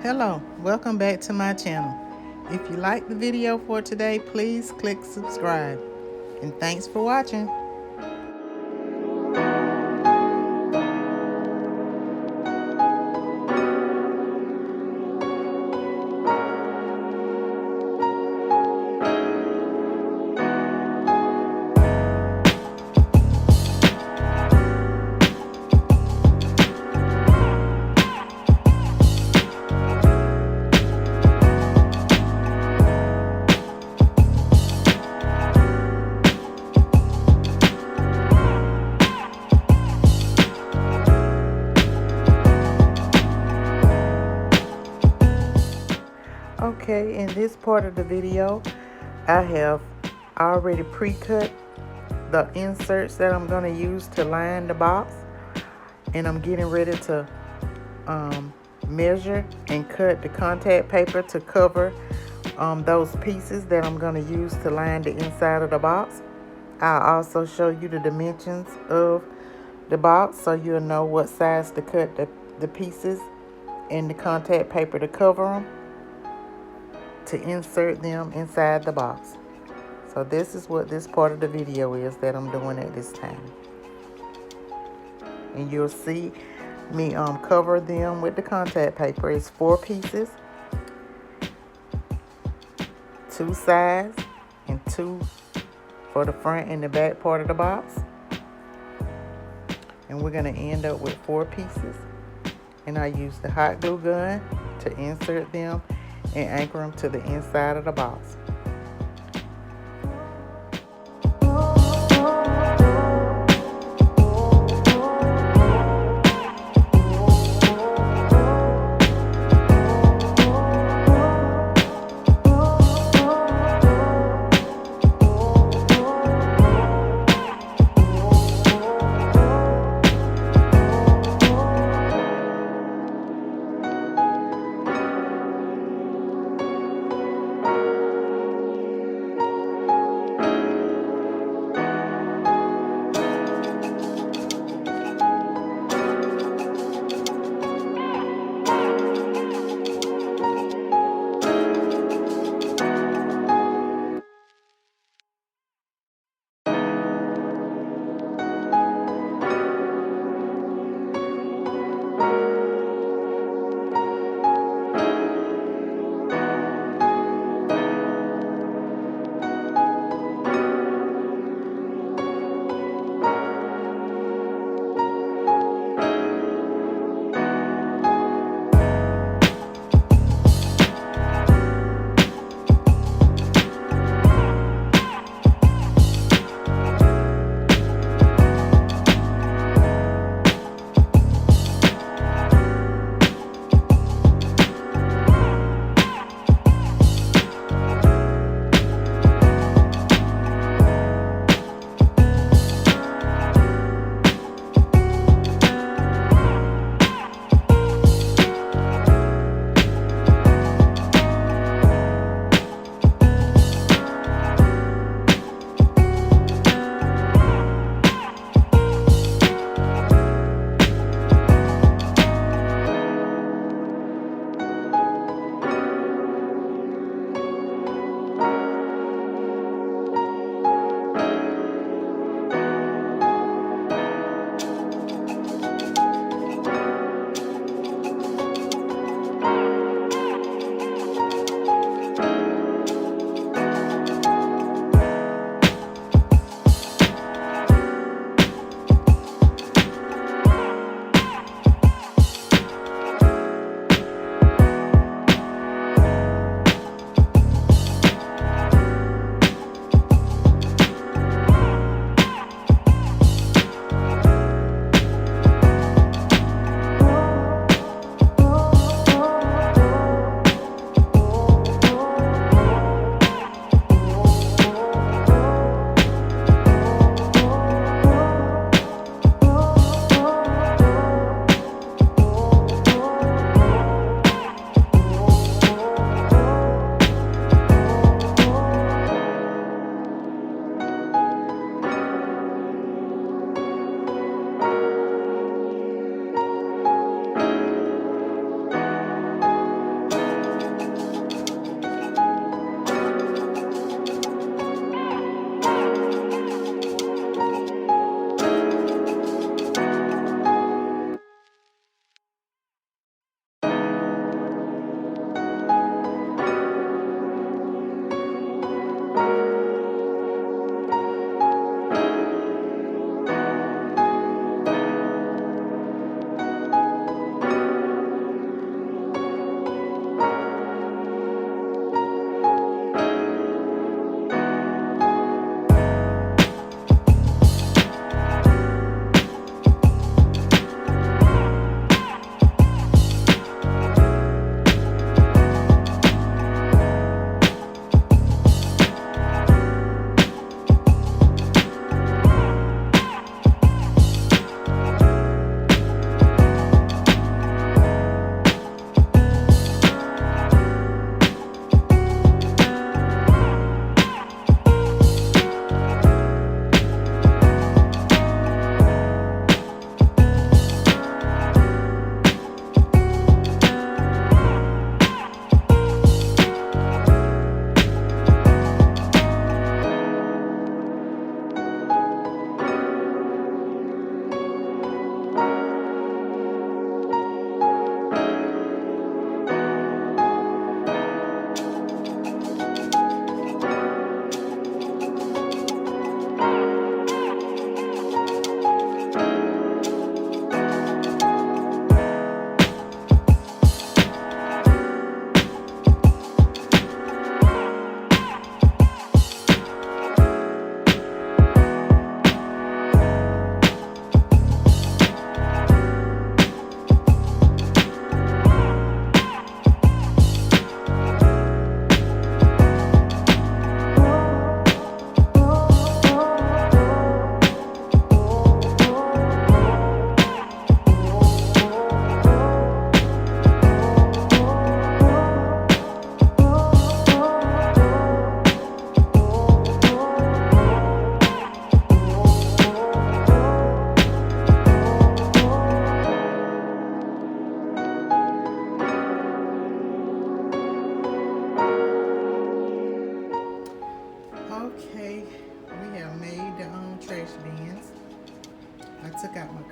Hello, welcome back to my channel. If you like the video for today, please click subscribe. And thanks for watching. Okay, in this part of the video, I have already pre-cut the inserts that I'm going to use to line the box. And I'm getting ready to measure and cut the contact paper to cover those pieces that I'm going to use to line the inside of the box. I'll also show you the dimensions of the box so you'll know what size to cut the pieces and the contact paper to cover them, to insert them inside the box. So this is what this part of the video is that I'm doing at this time. And you'll see me cover them with the contact paper. It's 4 pieces, 2 sides and 2 for the front and the back part of the box. And we're going to end up with 4 pieces. And I use the hot glue gun to insert them and anchor them to the inside of the box.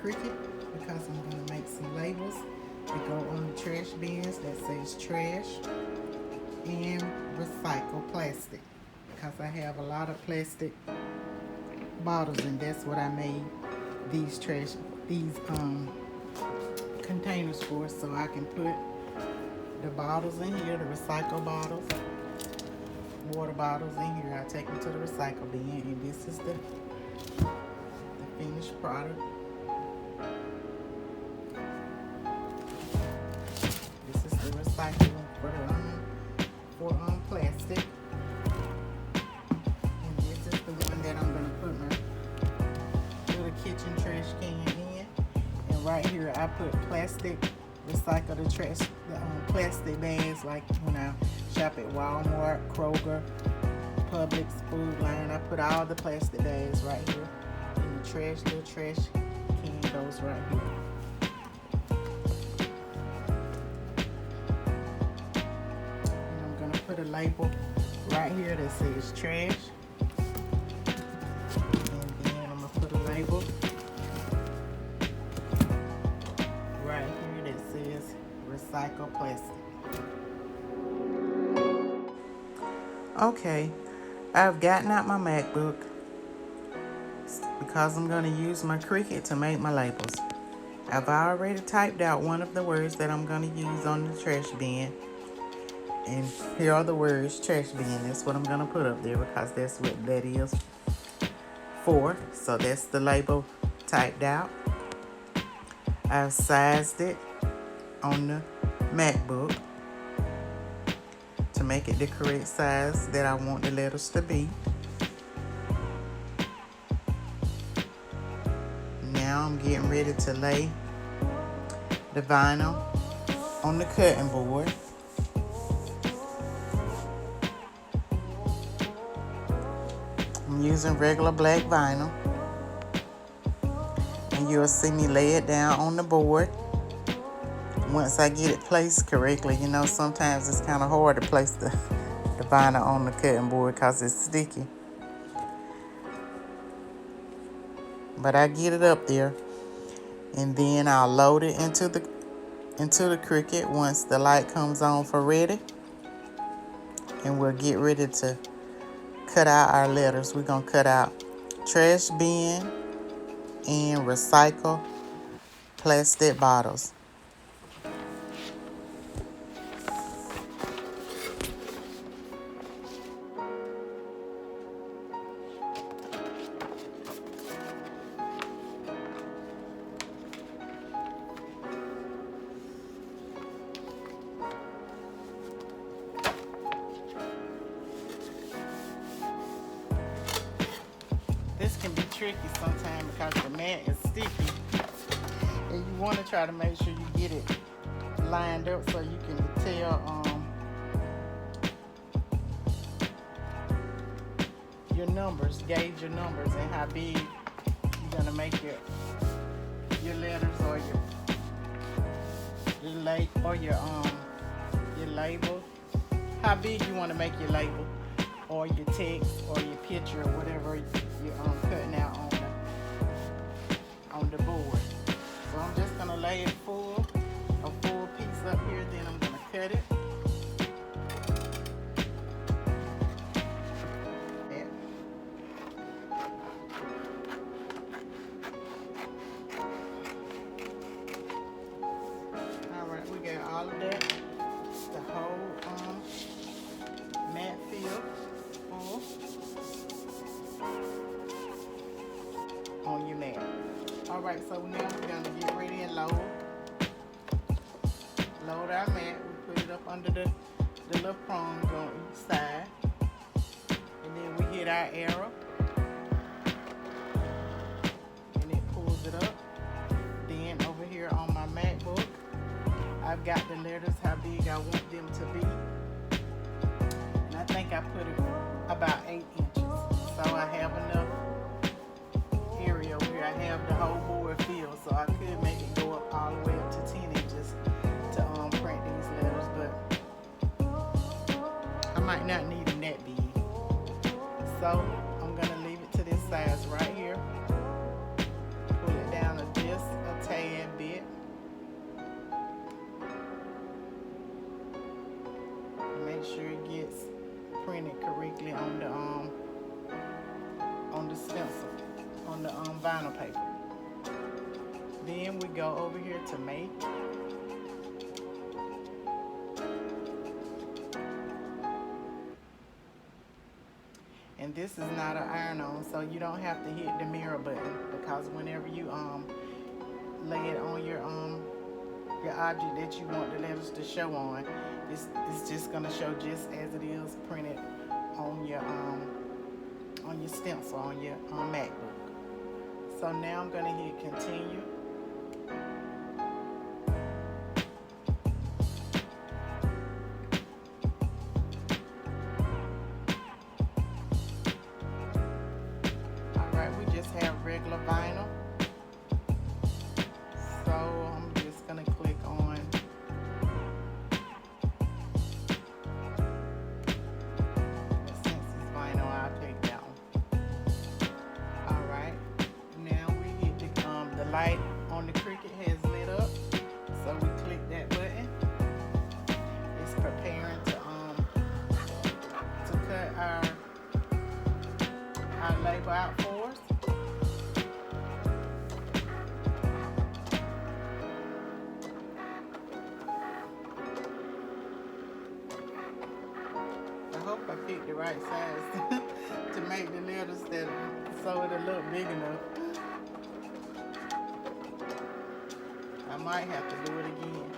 Cricut because I'm going to make some labels to go on the trash bins that says trash and recycle plastic, because I have a lot of plastic bottles, and that's what I made these containers for, so I can put the bottles in here, the recycle bottles, water bottles in here. I take them to the recycle bin, and this is the finished product. This is the recycling for plastic, and this is the one that I'm gonna put my little kitchen trash can in. And right here I put plastic, recycle the trash, plastic bags, like when I shop at Walmart, Kroger, Publix, Food Line. I put all the plastic bags right here, and the little trash can goes right here. And I'm gonna put a label right here that says trash, and then I'm gonna put a label right here that says recycle plastic. Okay, I've gotten out my MacBook because I'm going to use my Cricut to make my labels. I've already typed out one of the words that I'm going to use on the trash bin, and here are the words trash bin. That's what I'm going to put up there because that's what that is for. So that's the label typed out. I've sized it on the MacBook to make it the correct size that I want the letters to be. Now I'm getting ready to lay the vinyl on the cutting board. I'm using regular black vinyl, and you'll see me lay it down on the board. Once I get it placed correctly, you know, sometimes it's kind of hard to place the vinyl on the cutting board because it's sticky. But I get it up there, and then I'll load it into the Cricut once the light comes on for ready. And we'll get ready to cut out our letters. We're going to cut out trash bin and recycle plastic bottles. This can be tricky sometimes because the mat is sticky, and you want to try to make sure you get it lined up so you can tell your numbers, gauge your numbers, and how big you're gonna make your letters or your label. How big you want to make your label, or your text, or your picture, or whatever you're cutting out on the board. So I'm just gonna lay it a full piece up here, then I'm gonna cut it. Alright, we got all of that, the whole mat filled full on your mat. Alright, so now we're gonna get ready and load our mat. We put it up under the little prongs on each side, and then we hit our arrow, and it pulls it up. Then over here on my MacBook, I've got the letters, how big I want them to be, and I think I put it about 8 inches. So I have enough area where I have the whole board filled, so I could make it go up all the way up to 10 inches to print these letters, but I might not need them that big. So I'm gonna leave it to this size right here. Pull it down to this. make sure it gets printed correctly on the stencil, on the vinyl paper. Then we go over here to make. And this is not an iron-on, so you don't have to hit the mirror button, because whenever you lay it on your object that you want the letters to show on, it's just gonna show just as it is printed on your stencil on your MacBook. So now I'm gonna hit continue. Alright, we just have regular vinyl. So I'm just gonna click on since it's vinyl, I'll click that one. Alright, now we hit the light on the Cricut has lit up, so we click that button. It's preparing to cut our label out for us. I hope I picked the right size to make the letters so it'll look big enough. I might have to do it again.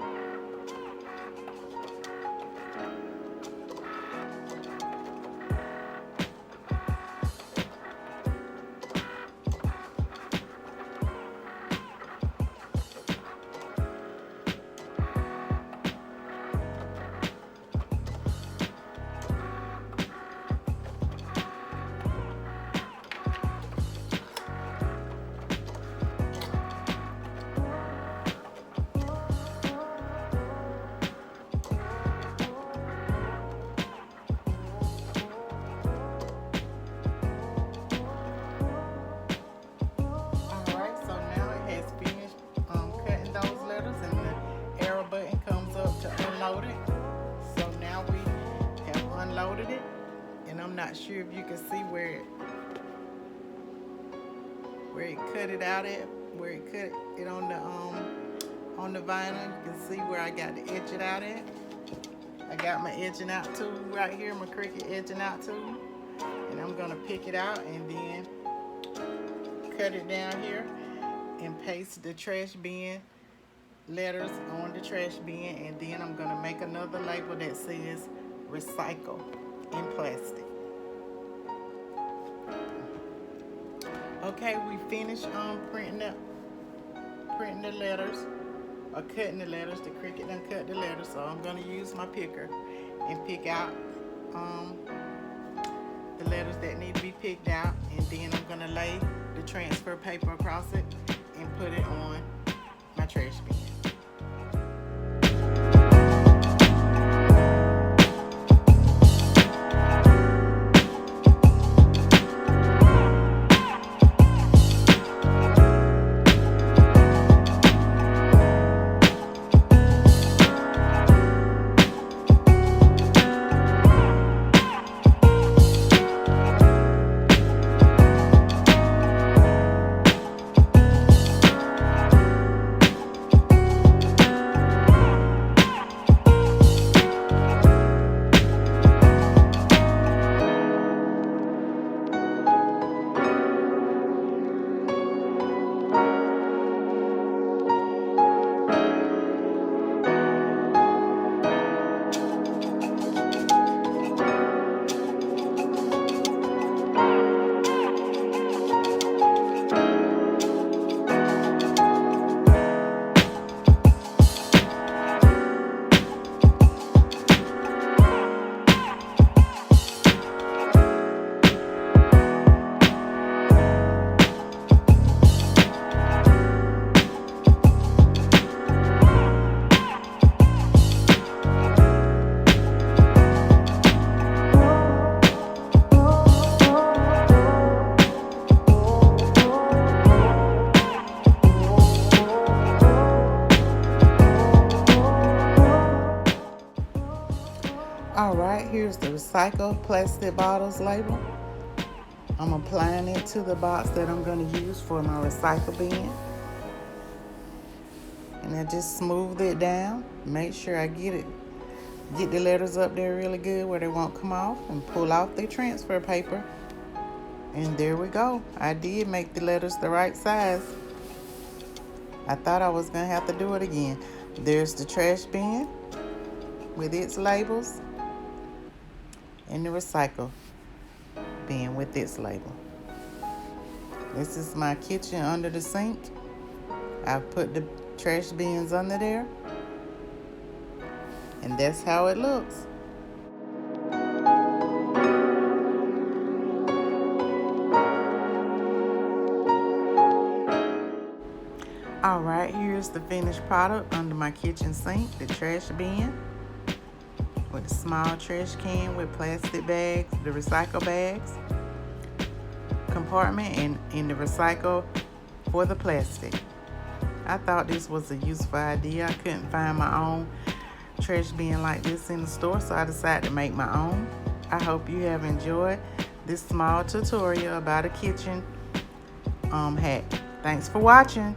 So now we have unloaded it, and I'm not sure if you can see where it cut it out at, where it cut it on the vinyl. You can see where I got to etch it out at. I got my edging out tool right here, my Cricut edging out tool, and I'm gonna pick it out and then cut it down here and paste the trash bin letters on the trash bin, and then I'm gonna make another label that says recycle in plastic. Okay, we finished printing the letters, or cutting the letters. The Cricut done cut the letters, so I'm gonna use my picker and pick out the letters that need to be picked out, and then I'm gonna lay the transfer paper across it and put it on my trash bin. Alright, here's the recycled plastic bottles label. I'm applying it to the box that I'm going to use for my recycle bin. And I just smooth it down. Make sure I get the letters up there really good where they won't come off, and pull off the transfer paper. And there we go. I did make the letters the right size. I thought I was going to have to do it again. There's the trash bin with its labels, and the recycle bin with its label. This is my kitchen under the sink. I've put the trash bins under there, and that's how it looks. Alright, here's the finished product under my kitchen sink. The trash bin with the small trash can with plastic bags, the recycle bags compartment, and in the recycle for the plastic. I thought this was a useful idea. I couldn't find my own trash bin like this in the store, so I decided to make my own. I hope you have enjoyed this small tutorial about a kitchen hack. Thanks for watching.